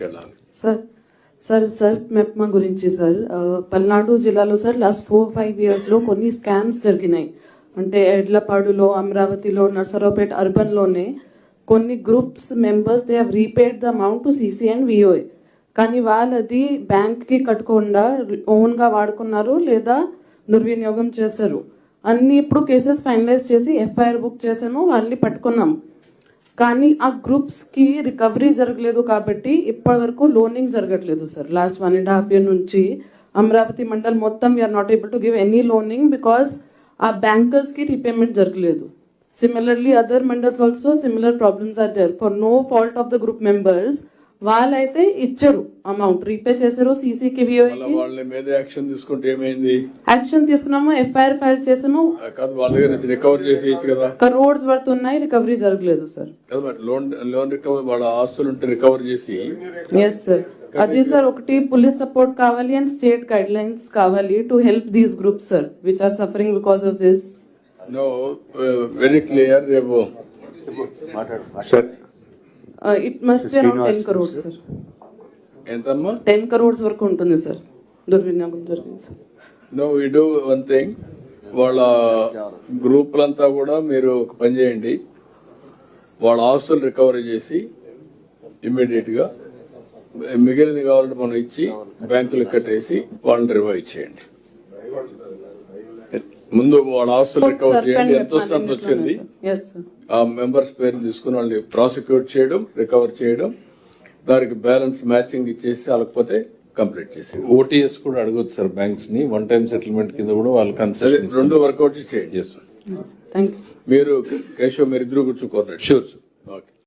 తీసుకెళ్ళాలి. సార్ మెప్మా గురించి సార్, పల్నాడు జిల్లాలో సార్ లాస్ట్ 4-5 yearsలో కొన్ని స్కామ్స్ జరిగినాయి. అంటే ఎడ్లపాడులో, అమరావతిలో, నర్సరావుపేట అర్బన్లోనే కొన్ని groups members they have repaid the amount to CC and VOA. కానీ వాళ్ళది బ్యాంక్కి కట్టకుండా ఓన్గా వాడుకున్నారు లేదా దుర్వినియోగం చేశారు. అన్ని ఇప్పుడు కేసెస్ ఫైనలైజ్ చేసి ఎఫ్ఐఆర్ బుక్ చేసాము, వాళ్ళని పట్టుకున్నాం. కానీ ఆ గ్రూప్స్కి రికవరీ జరగలేదు కాబట్టి ఇప్పటి వరకు లోనింగ్ జరగట్లేదు సార్. లాస్ట్ 1.5 year నుంచి అమరావతి మండల్ మొత్తం we are not able to give any loaning because ఆ బ్యాంకర్స్కి రీపేమెంట్ జరగలేదు. Similarly other mandals also similar problems are there for no fault of the group members. వాళ్ళైతే ఇచ్చారు, అమౌంట్ రీపే చేశారు సీసీకి, విఓఏకి. వాళ్ళ మీద యాక్షన్ తీసుకుంటే ఏమైంది? యాక్షన్ తీసుకున్నాము, ఎఫ్ఐఆర్ ఫైల్ చేసాము. వాళ్ళ దగ్గర రికవర్ చేసి కదా, crores వర్త్ ఉన్నాయి, రికవరీ జరగలేదు సార్. లోన్ రికవర్ వాళ్ళ ఆస్తులు ఉంటే రికవర్ చేసి. ఎస్ సార్, అది సార్ ఒకటి పోలీస్ సపోర్ట్ కావాలి అండ్ స్టేట్ గైడ్ లైన్స్ కావాలి to help these groups sir which are suffering because of this. No very clear. రేపు sir it must be around 10 crores sir. ఎంతమ్మా? 10 crores వరకు ఉంటుంది sir దుర్వినియోగం జరిగింది sir. No we do one thing, వాళ్ళ గ్రూపులంతా కూడా మీరు ఒక పని చేయండి, వాళ్ళ ఆస్తులు రికవరీ చేసి ఇమ్మీడియట్ గా మిగిలిన కావాలంటే మనం ఇచ్చి బ్యాంకులకు కట్టేసి వాళ్ళని రివైవ్ చేయండి. ముందు వాళ్ళ ఆస్తులు రికవర్ చేయండి. ఎంత వస్తుంది వచ్చింది ఆ మెంబర్స్ పేరు తీసుకుని వాళ్ళని ప్రాసిక్యూట్ చేయడం, రికవర్ చేయడం, దానికి బ్యాలెన్స్ మ్యాచింగ్ ఇచ్చేసి వాళ్ళకపోతే కంప్లీట్ చేసి ఓటీఎస్ కూడా అడగొచ్చు సార్ బ్యాంక్స్ ని. వన్ టైం సెటిల్మెంట్ కింద కూడా వాళ్ళు కన్సెషన్ రెండు వర్కౌట్ చేయండి. Thank you. మీరు కేశవ్, మీరు ఇద్దరు కూర్చోకోరండి. Sure sir. ఓకే.